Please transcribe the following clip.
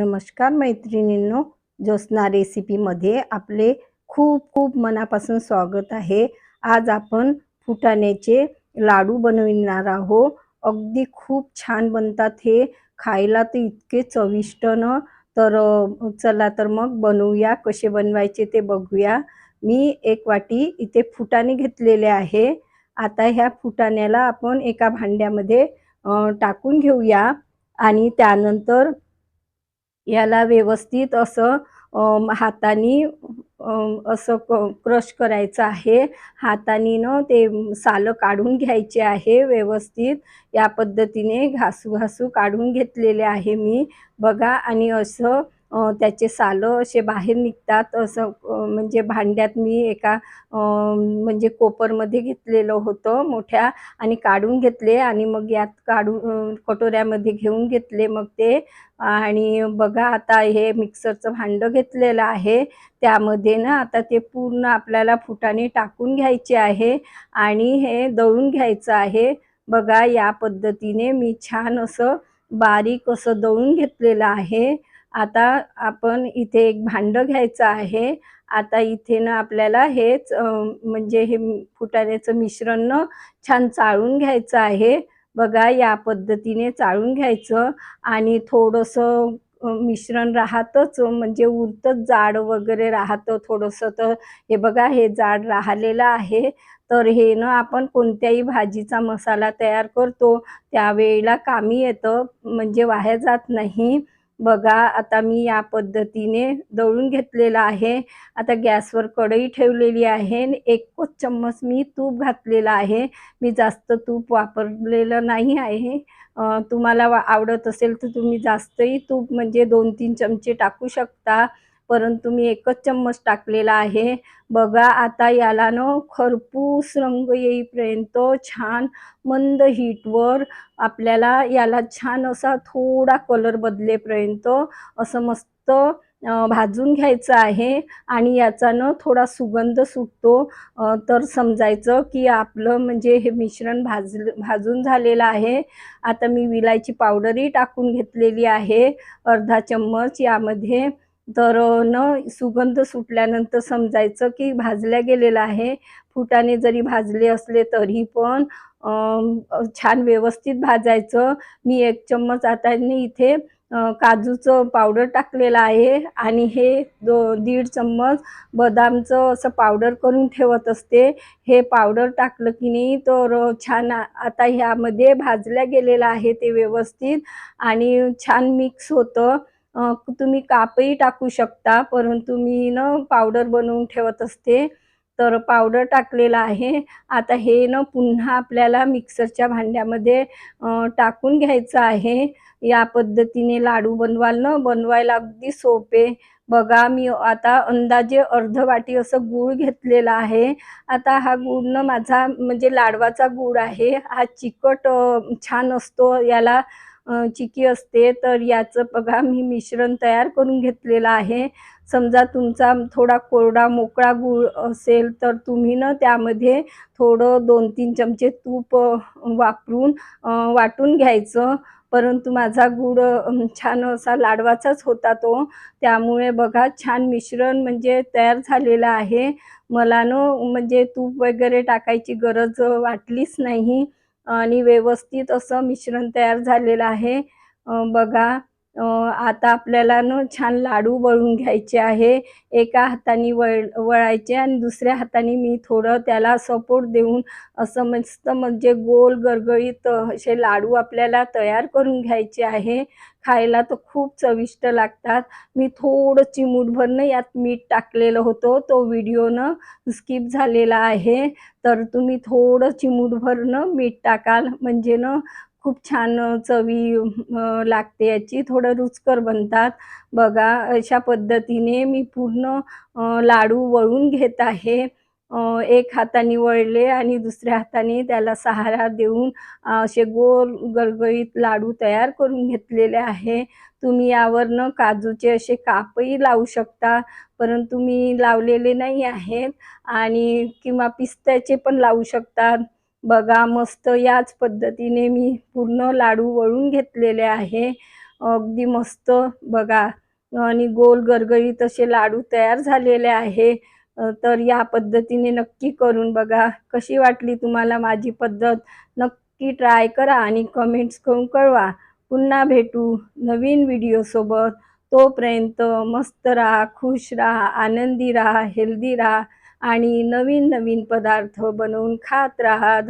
नमस्कार मैत्रिणींनो, ज्योत्स्ना रेसिपीमध्ये आपले खूप खूप मनापासून स्वागत आहे। आज आपण फुटाण्याचे लाडू बनविणार आहोत। अगदी खूप छान बनतात हे, खायला तर इतके चविष्ट ना। तर चला तर मग बनवूया, कसे बनवायचे ते बघूया। मी एक वाटी इथे फुटाणे घेतलेले आहे। आता ह्या फुटाण्याला आपण एका भांड्यामध्ये टाकून घेऊया आणि त्यानंतर याला व्यवस्थित असं हाताने असं क्रश करायचं आहे। हाताने ना ते सालं काढून घ्यायचे आहे व्यवस्थित। या पद्धतीने घासू काढून घेतलेले आहे मी, बघा। आणि असं त्याचे सालं असे बाहेर निघतात। असं म्हणजे भांड्यात मी एका म्हणजे कोपरमध्ये घेतलेलं होतं मोठ्या, आणि काढून घेतले आणि मग यात काढून कटोऱ्यामध्ये घेऊन घेतले मग ते। आणि बघा, आता हे मिक्सरचं भांडं घेतलेलं आहे, त्यामध्ये ना आता ते पूर्ण आपल्याला फुटाणे टाकून घ्यायचे आहे आणि हे दळून घ्यायचं आहे। बघा, या पद्धतीने मी छान असं बारीक असं दळून घेतलेलं आहे। आता आपण इथे एक भांडं घ्यायचं आहे। आता इथे ना आपल्याला हेच म्हणजे हे फुटाण्याचं मिश्रण ना छान चाळून घ्यायचं आहे। बघा, या पद्धतीने चाळून घ्यायचं आणि थोडंसं मिश्रण राहतच, म्हणजे उरतच जाड वगैरे राहतं थोडंसं। तर हे बघा, हे जाड राहिलेलं आहे। तर हे ना आपण कोणत्याही भाजीचा मसाला तयार करतो त्यावेळेला कामी येतं, म्हणजे वाया जात नाही। बघा, आता मी या पद्धतीने दळून घेतलेलं आहे। आता गॅसवर कढई ठेवलेली आहे। 1 चम्मच मी तूप घातलेलं आहे। मी जास्त तूप वापरलेलं नाही आहे। तुम्हाला आवडत असेल तर तुम्ही जास्तही तूप म्हणजे 2-3 चमचे टाकू शकता, परंतु मी 1च चम्मच टाकलेला आहे। बघा, आता याला ना खरपूस रंग येईपर्यंत छान मंद हीटवर आपल्याला याला छान असा थोडा कलर बदलेपर्यंत असं मस्त भाजून घ्यायचं आहे। आणि याचा ना थोडा सुगंध सुटतो, तर समजायचं की आपलं म्हणजे हे मिश्रण भाजून झालेलं आहे। आता मी विलायची पावडरही टाकून घेतलेली आहे, अर्धा चम्मच यामध्ये। तर सुगंध सुटल्यानंतर समजायचं की भाजल्या गेलेलं आहे। फुटाणे जरी भाजले असले तरी पण छान व्यवस्थित भाजायचं। मी 1 चम्मच आता इथे काजूचं पावडर टाकलेलं आहे आणि हे 1.5 चम्मच बदामचं असं पावडर करून ठेवत असते। हे पावडर टाकलं की नाही तर छान आता ह्यामध्ये भाजल्या गेलेलं आहे ते व्यवस्थित आणि छान मिक्स होतं। तुम्ही कापही टाकू शकता, परंतु मी ना पावडर बनवून ठेवत असते, तर पावडर टाकलेलं आहे। आता हे ना पुन्हा आपल्याला मिक्सरच्या भांड्यामध्ये टाकून घ्यायचं आहे। या पद्धतीने लाडू बनवायला अगदी सोपे। बघा, मी आता अंदाजे अर्ध वाटी असं गूळ घेतलेला आहे। आता हा गूळ ना माझा म्हणजे लाडवाचा गूळ आहे। हा चिकट छान असतो, याला चिकी असते। तर याचं बघा मी मिश्रण तयार करून घेतलेलं आहे। समजा तुमचा थोडा कोरडा मोकळा गूळ असेल तर तुम्ही ना त्यामध्ये थोडं 2-3 चमचे तूप वापरून वाटून घ्यायचं, परंतु माझा गूळ छान असा लाडवाचाच होता तो, त्यामुळे बघा छान मिश्रण म्हणजे तयार झालेलं आहे। मला ना म्हणजे तूप वगैरे टाकायची गरज वाटलीच नाही आणि व्यवस्थित असं मिश्रण तयार झालेलं आहे। बघा, आता आपल्याला ना छान लाडू वळून घ्यायचे आहे। एका हाताने वळायचे आणि दुसऱ्या हाताने मी थोडं त्याला सपोर्ट देऊन असं मस्त म्हणजे गोल गरगरीत असे लाडू आपल्याला तयार करून घ्यायचे आहे। खायला तर खूप चविष्ट लागतात। मी थोडं चिमूटभर ना यात मीठ टाकलेलं होतं, तो व्हिडिओ ना स्किप झालेला आहे। तर तुम्ही थोडं चिमूटभर ना मीठ टाकाल, म्हणजे ना खूप छान चवी लागते याची, थोडं रुचकर बनतात। बघा, अशा पद्धतीने मी पूर्ण लाडू वळून घेत आहे। एक हाताने वळले आणि दुसऱ्या हाताने त्याला सहारा देऊन असे गोल गरगरीत लाडू तयार करून घेतलेले आहे। तुम्ही यावर काजूचे असे कापही लावू शकता, परंतु मी लावलेले नाही आहेत, आणि किंवा पिस्त्याचे पण लावू शकतात। बघा, मस्त याच पद्धतीने मी पूर्ण लाडू वळून घेतलेले आहे। अगदी मस्त बघा आणि गोल गरगरीत असे लाडू तयार झालेले आहे. तर या पद्धतीने नक्की करून बघा. कशी वाटली तुम्हाला माझी पद्धत? नक्की ट्राय करा आणि कमेंट्स करून कळवा. पुन्हा भेटू नवीन व्हिडिओसोबत. तोपर्यंत मस्त राहा, खुश राहा, आनंदी राहा, हेल्दी राहा आणि नवीन नवीन पदार्थ बनवून खात राहा.